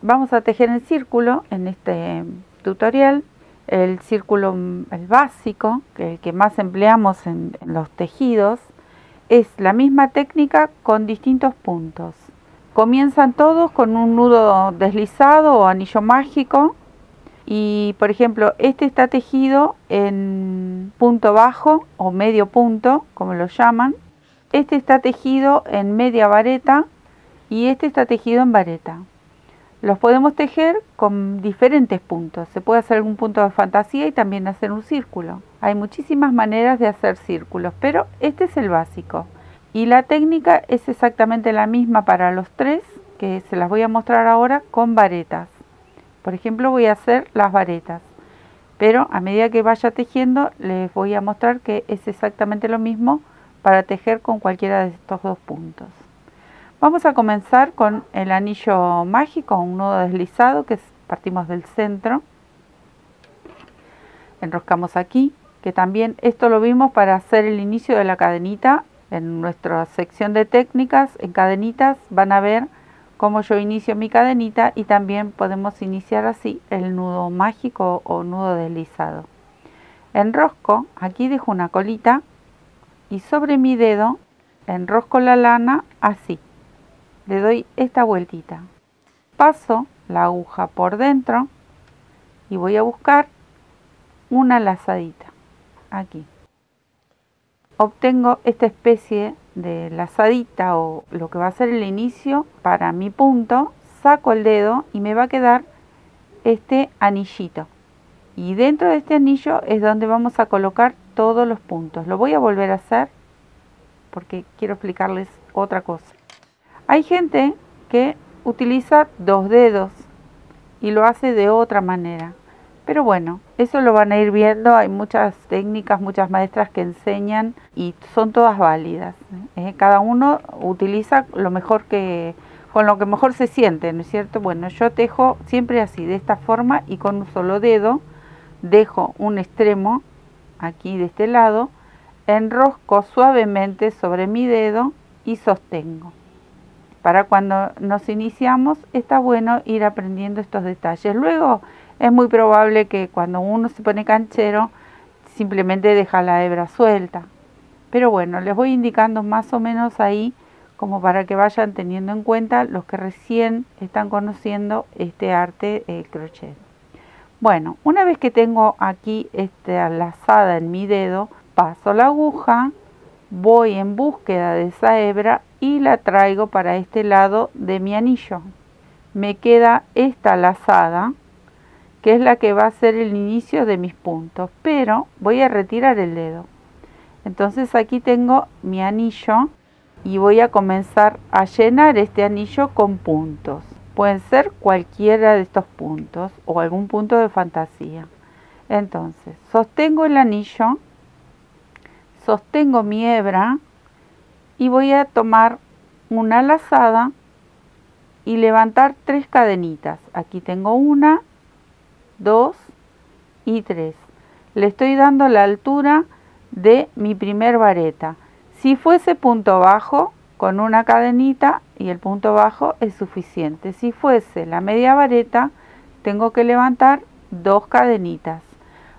Vamos a tejer en círculo en este tutorial. El círculo, el básico, que el que más empleamos en los tejidos, es la misma técnica con distintos puntos. Comienzan todos con un nudo deslizado o anillo mágico. Y por ejemplo, este está tejido en punto bajo o medio punto, como lo llaman. Este está tejido en media vareta y este está tejido en vareta. Los podemos tejer con diferentes puntos. Se puede hacer algún punto de fantasía y también hacer un círculo. Hay muchísimas maneras de hacer círculos, pero este es el básico. Y la técnica es exactamente la misma para los tres, que se las voy a mostrar ahora con varetas. Por ejemplo, voy a hacer las varetas, pero a medida que vaya tejiendo les voy a mostrar que es exactamente lo mismo para tejer con cualquiera de estos dos puntos. Vamos a comenzar con el anillo mágico, un nudo deslizado, que partimos del centro. Enroscamos aquí, que también esto lo vimos para hacer el inicio de la cadenita. En nuestra sección de técnicas, en cadenitas, van a ver cómo yo inicio mi cadenita y también podemos iniciar así el nudo mágico o nudo deslizado. Enrosco, aquí dejo una colita y sobre mi dedo enrosco la lana así. Le doy esta vueltita. Paso la aguja por dentro y voy a buscar una lazadita. Aquí. Obtengo esta especie de lazadita o lo que va a ser el inicio para mi punto. Saco el dedo y me va a quedar este anillito. Y dentro de este anillo es donde vamos a colocar todos los puntos. Lo voy a volver a hacer porque quiero explicarles otra cosa. Hay gente que utiliza dos dedos y lo hace de otra manera. Pero bueno, eso lo van a ir viendo. Hay muchas técnicas, muchas maestras que enseñan y son todas válidas. Cada uno utiliza lo mejor con lo que mejor se siente, ¿no es cierto? Bueno, yo tejo siempre así, de esta forma y con un solo dedo. Dejo un extremo aquí de este lado, enrosco suavemente sobre mi dedo y sostengo. Para cuando nos iniciamos está bueno ir aprendiendo estos detalles. Luego es muy probable que cuando uno se pone canchero simplemente deja la hebra suelta. Pero bueno, les voy indicando más o menos ahí como para que vayan teniendo en cuenta los que recién están conociendo este arte del crochet. Bueno, una vez que tengo aquí esta lazada en mi dedo, paso la aguja, voy en búsqueda de esa hebra y la traigo para este lado de mi anillo. Me queda esta lazada, que es la que va a ser el inicio de mis puntos, pero voy a retirar el dedo. Entonces aquí tengo mi anillo y voy a comenzar a llenar este anillo con puntos. Pueden ser cualquiera de estos puntos o algún punto de fantasía. Entonces, sostengo el anillo, sostengo mi hebra y voy a tomar una lazada y levantar 3 cadenitas. Aquí tengo 1, 2 y 3. Le estoy dando la altura de mi primer vareta. Si fuese punto bajo, con una cadenita y el punto bajo es suficiente. Si fuese la media vareta, tengo que levantar 2 cadenitas.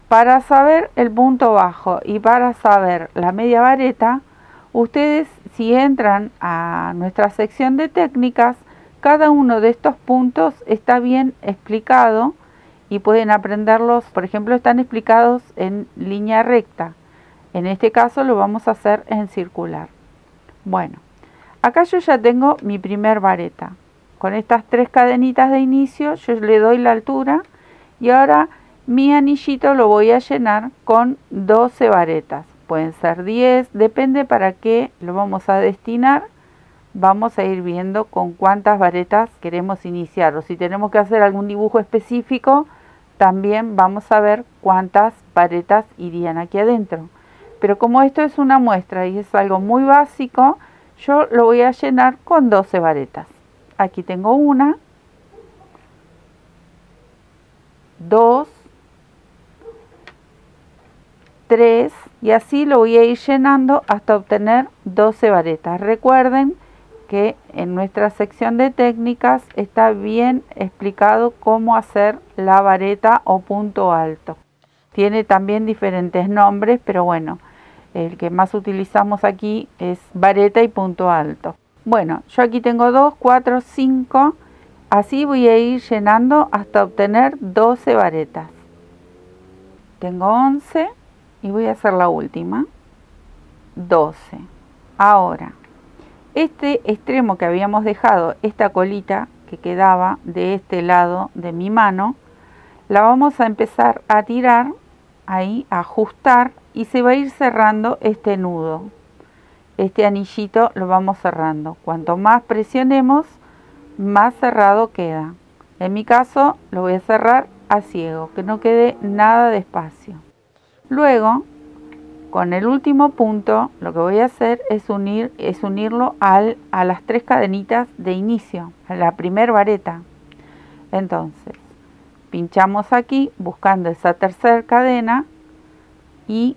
Para saber el punto bajo y para saber la media vareta, ustedes si entran a nuestra sección de técnicas, cada uno de estos puntos está bien explicado y pueden aprenderlos. Por ejemplo, están explicados en línea recta. En este caso lo vamos a hacer en circular. Bueno, acá yo ya tengo mi primer vareta. Con estas 3 cadenitas de inicio yo le doy la altura y ahora mi anillito lo voy a llenar con 12 varetas. Pueden ser 10, depende para qué lo vamos a destinar. Vamos a ir viendo con cuántas varetas queremos iniciar, o si tenemos que hacer algún dibujo específico, también vamos a ver cuántas varetas irían aquí adentro. Pero como esto es una muestra y es algo muy básico, yo lo voy a llenar con 12 varetas. Aquí tengo 1, 2, 3 y así lo voy a ir llenando hasta obtener 12 varetas. Recuerden que en nuestra sección de técnicas está bien explicado cómo hacer la vareta o punto alto. Tiene también diferentes nombres, pero bueno, el que más utilizamos aquí es vareta y punto alto. Bueno, yo aquí tengo 2, 4, 5, así voy a ir llenando hasta obtener 12 varetas. Tengo 11 y voy a hacer la última, 12. Ahora, este extremo que habíamos dejado, esta colita que quedaba de este lado de mi mano, la vamos a empezar a tirar ahí, a ajustar, y se va a ir cerrando este nudo. Este anillito lo vamos cerrando. Cuanto más presionemos, más cerrado queda. En mi caso lo voy a cerrar a ciego, que no quede nada de espacio. Luego, con el último punto, lo que voy a hacer es unirlo a las 3 cadenitas de inicio, a la primer vareta. Entonces, pinchamos aquí buscando esa tercera cadena y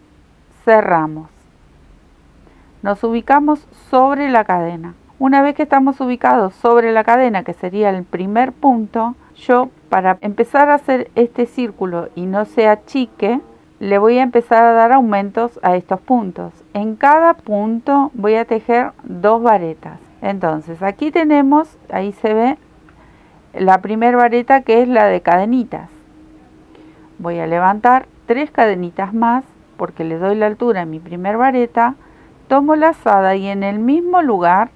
cerramos. Nos ubicamos sobre la cadena. Una vez que estamos ubicados sobre la cadena, que sería el primer punto, yo, para empezar a hacer este círculo y no se achique, le voy a empezar a dar aumentos a estos puntos. En cada punto voy a tejer 2 varetas. Entonces aquí tenemos, ahí se ve la primera vareta, que es la de cadenitas. Voy a levantar 3 cadenitas más porque le doy la altura a mi primer vareta, tomo la lazada y en el mismo lugar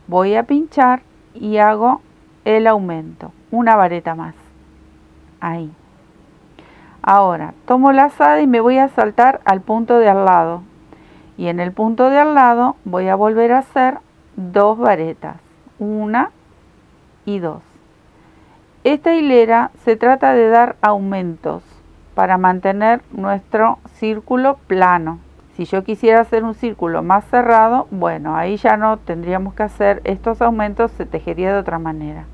voy a pinchar y hago el aumento, una vareta más, ahí. Ahora tomo la lazada y me voy a saltar al punto de al lado, y en el punto de al lado voy a volver a hacer 2 varetas, 1 y 2. Esta hilera se trata de dar aumentos para mantener nuestro círculo plano. Si yo quisiera hacer un círculo más cerrado, bueno, ahí ya no tendríamos que hacer estos aumentos, se tejería de otra manera.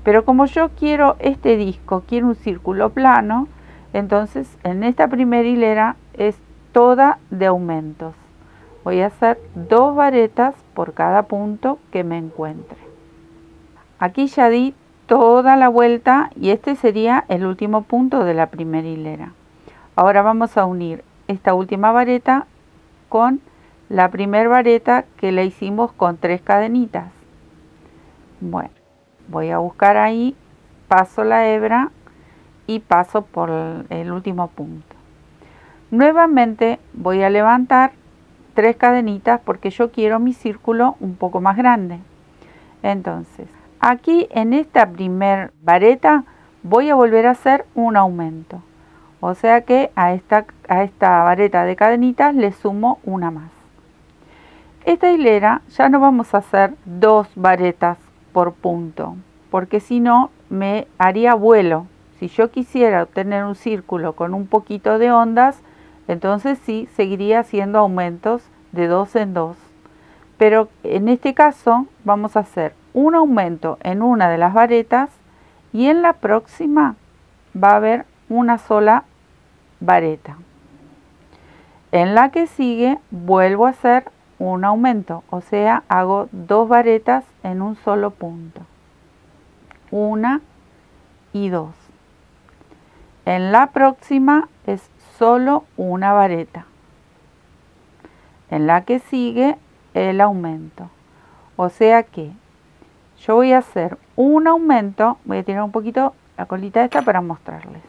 Pero como yo quiero este disco, quiero un círculo plano, entonces en esta primera hilera es toda de aumentos. Voy a hacer 2 varetas por cada punto que me encuentre. Aquí ya di toda la vuelta y este sería el último punto de la primera hilera. Ahora vamos a unir esta última vareta con la primera vareta que la hicimos con 3 cadenitas. Bueno, voy a buscar ahí, paso la hebra y paso por el último punto. Nuevamente voy a levantar 3 cadenitas porque yo quiero mi círculo un poco más grande. Entonces, aquí en esta primer vareta voy a volver a hacer un aumento. O sea que a esta vareta de cadenitas le sumo una más. Esta hilera ya no vamos a hacer 2 varetas por punto, porque si no me haría vuelo. Si yo quisiera obtener un círculo con un poquito de ondas, entonces sí seguiría haciendo aumentos de 2 en 2. Pero en este caso vamos a hacer un aumento en una de las varetas y en la próxima va a haber una sola vareta. En la que sigue vuelvo a hacer un aumento, o sea, hago 2 varetas en un solo punto, 1 y 2. En la próxima es solo una vareta. En la que sigue el aumento, o sea que yo voy a hacer un aumento, voy a tirar un poquito la colita esta para mostrarles.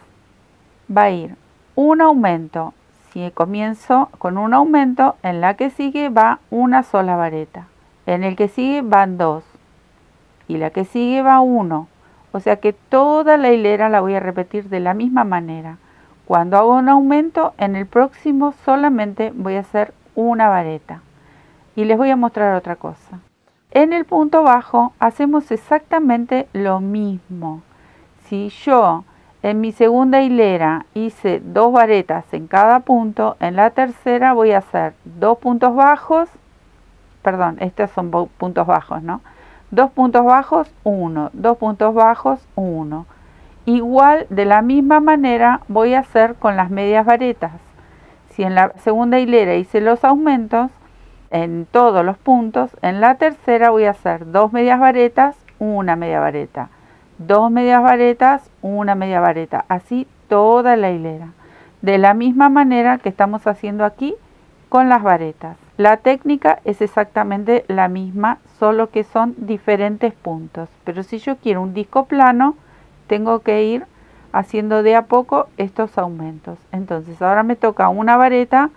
Va a ir un aumento, si comienzo con un aumento, en la que sigue va una sola vareta, en el que sigue van 2 y la que sigue va 1, o sea que toda la hilera la voy a repetir de la misma manera. Cuando hago un aumento, en el próximo solamente voy a hacer una vareta. Y les voy a mostrar otra cosa. En el punto bajo hacemos exactamente lo mismo. Si yo en mi segunda hilera hice 2 varetas en cada punto, en la tercera voy a hacer 2 puntos bajos, perdón, estos son puntos bajos, ¿no? 2 puntos bajos, 1, 2 puntos bajos, 1. Igual, de la misma manera voy a hacer con las medias varetas. Si en la segunda hilera hice los aumentos, en todos los puntos. En la tercera voy a hacer 2 medias varetas, una media vareta, 2 medias varetas, una media vareta, así toda la hilera, de la misma manera que estamos haciendo aquí con las varetas. La técnica es exactamente la misma, solo que son diferentes puntos, pero si yo quiero un disco plano tengo que ir haciendo de a poco estos aumentos. Entonces ahora me toca una vareta,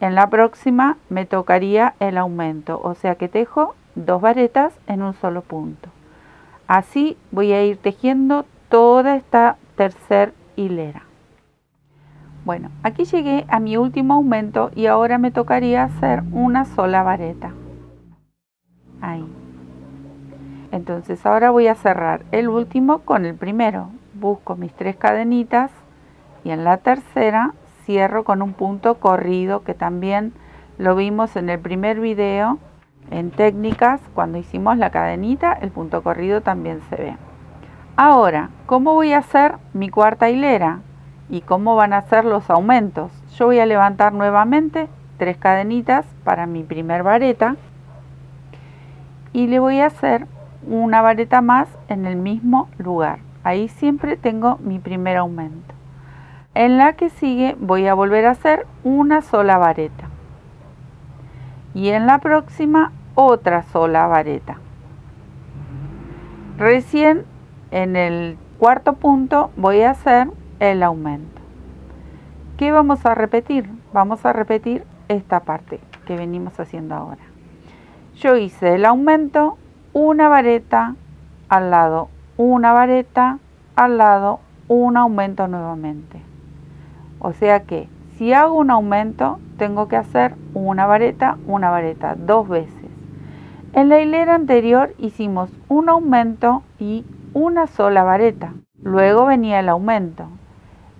en la próxima me tocaría el aumento, o sea que tejo 2 varetas en un solo punto. Así voy a ir tejiendo toda esta tercera hilera. Bueno, aquí llegué a mi último aumento y ahora me tocaría hacer una sola vareta. Ahí. Entonces ahora voy a cerrar el último con el primero. Busco mis 3 cadenitas y en la tercera cierro con un punto corrido, que también lo vimos en el primer video en técnicas. Cuando hicimos la cadenita, el punto corrido también se ve. Ahora, ¿cómo voy a hacer mi cuarta hilera? ¿Y cómo van a ser los aumentos? Yo voy a levantar nuevamente 3 cadenitas para mi primer vareta y le voy a hacer una vareta más en el mismo lugar. Ahí siempre tengo mi primer aumento. En la que sigue voy a volver a hacer una sola vareta y en la próxima otra sola vareta. Recién en el cuarto punto voy a hacer el aumento. ¿Qué vamos a repetir? Vamos a repetir esta parte que venimos haciendo ahora. Yo hice el aumento, una vareta, al lado una vareta, al lado un aumento nuevamente. O sea que si hago un aumento tengo que hacer una vareta, 2 veces. En la hilera anterior hicimos un aumento y una sola vareta. Luego venía el aumento.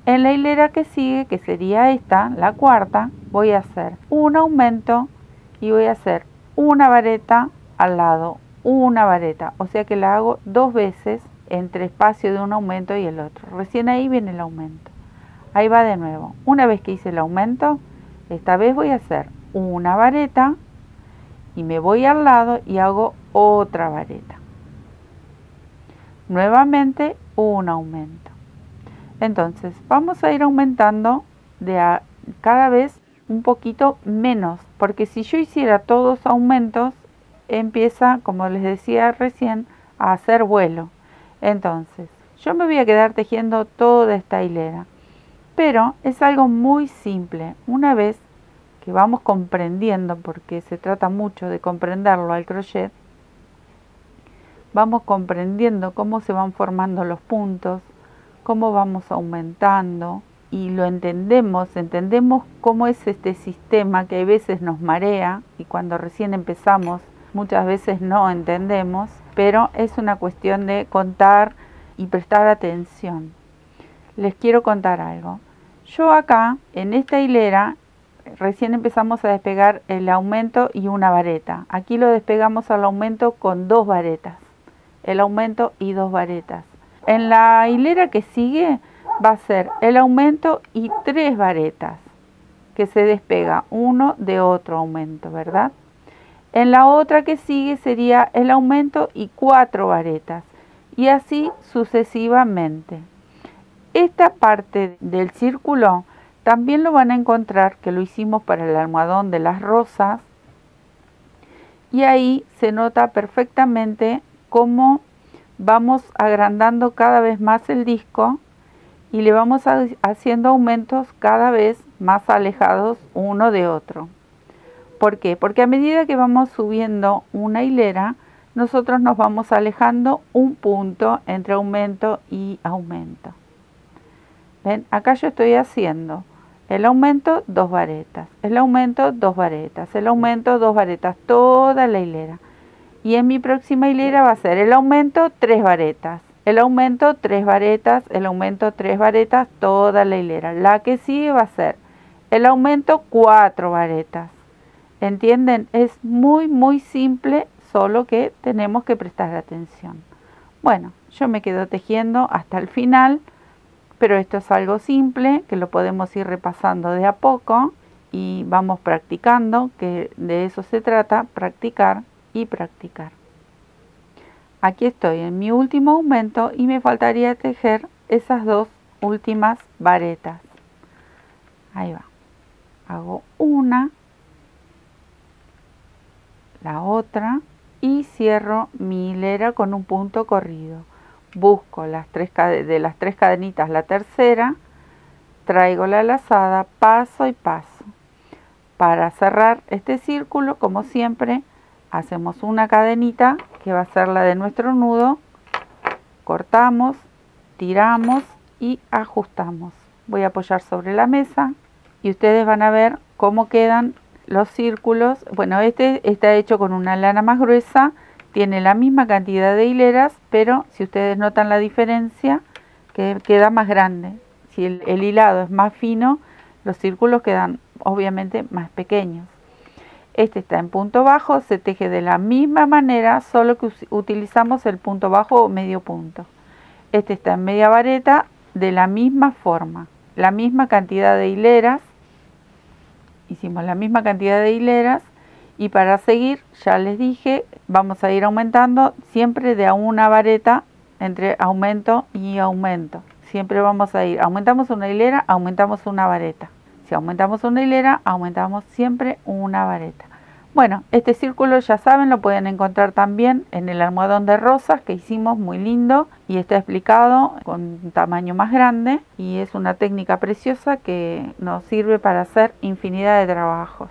En la hilera que sigue, que sería esta, la cuarta, voy a hacer un aumento y voy a hacer una vareta, al lado una vareta. O sea que la hago 2 veces entre espacio de un aumento y el otro. Recién ahí viene el aumento. Ahí va de nuevo. Una vez que hice el aumento, esta vez voy a hacer una vareta y me voy al lado y hago otra vareta. Nuevamente un aumento. Entonces vamos a ir aumentando cada vez un poquito menos, porque si yo hiciera todos aumentos empieza, como les decía recién, a hacer vuelo. Entonces yo me voy a quedar tejiendo toda esta hilera, pero es algo muy simple. Una vez que vamos comprendiendo, porque se trata mucho de comprenderlo al crochet, vamos comprendiendo cómo se van formando los puntos, cómo vamos aumentando y lo entendemos cómo es este sistema que a veces nos marea y cuando recién empezamos muchas veces no entendemos, pero es una cuestión de contar y prestar atención. Les quiero contar algo. Yo acá en esta hilera recién empezamos a despegar el aumento y una vareta. Aquí lo despegamos al aumento con 2 varetas. El aumento y 2 varetas. En la hilera que sigue va a ser el aumento y 3 varetas que se despega uno de otro aumento, ¿verdad? En la otra que sigue sería el aumento y 4 varetas y así sucesivamente. Esta parte del círculo también lo van a encontrar, que lo hicimos para el almohadón de las rosas, y ahí se nota perfectamente cómo vamos agrandando cada vez más el disco y le vamos haciendo aumentos cada vez más alejados uno de otro. ¿Por qué? Porque a medida que vamos subiendo una hilera, nosotros nos vamos alejando un punto entre aumento y aumento. ¿Ven? Acá yo estoy haciendo el aumento, 2 varetas, el aumento, 2 varetas, el aumento, 2 varetas, toda la hilera. Y en mi próxima hilera va a ser el aumento, 3 varetas, el aumento, 3 varetas, el aumento, 3 varetas, toda la hilera. La que sigue va a ser el aumento, 4 varetas. ¿Entienden? Es muy simple, solo que tenemos que prestar atención. Bueno, yo me quedo tejiendo hasta el final, pero esto es algo simple que lo podemos ir repasando de a poco y vamos practicando, que de eso se trata, practicar y practicar. Aquí estoy en mi último aumento y me faltaría tejer esas dos últimas varetas. Ahí va. Hago una, la otra y cierro mi hilera con un punto corrido. Busco de las tres cadenitas la tercera, traigo la lazada, paso y paso. Para cerrar este círculo, como siempre, hacemos una cadenita que va a ser la de nuestro nudo, cortamos, tiramos y ajustamos. Voy a apoyar sobre la mesa y ustedes van a ver cómo quedan los círculos. Bueno, este está hecho con una lana más gruesa, tiene la misma cantidad de hileras, pero si ustedes notan la diferencia, que queda más grande. Si el hilado es más fino, los círculos quedan obviamente más pequeños. Este está en punto bajo, se teje de la misma manera, solo que utilizamos el punto bajo o medio punto. Este está en media vareta, de la misma forma, la misma cantidad de hileras. Hicimos la misma cantidad de hileras y para seguir, ya les dije, vamos a ir aumentando siempre de a una vareta entre aumento y aumento. Siempre vamos a ir, aumentamos una hilera, aumentamos una vareta. Si aumentamos una hilera, aumentamos siempre una vareta. Bueno, este círculo ya saben, lo pueden encontrar también en el almohadón de rosas que hicimos, muy lindo, y está explicado con un tamaño más grande y es una técnica preciosa que nos sirve para hacer infinidad de trabajos.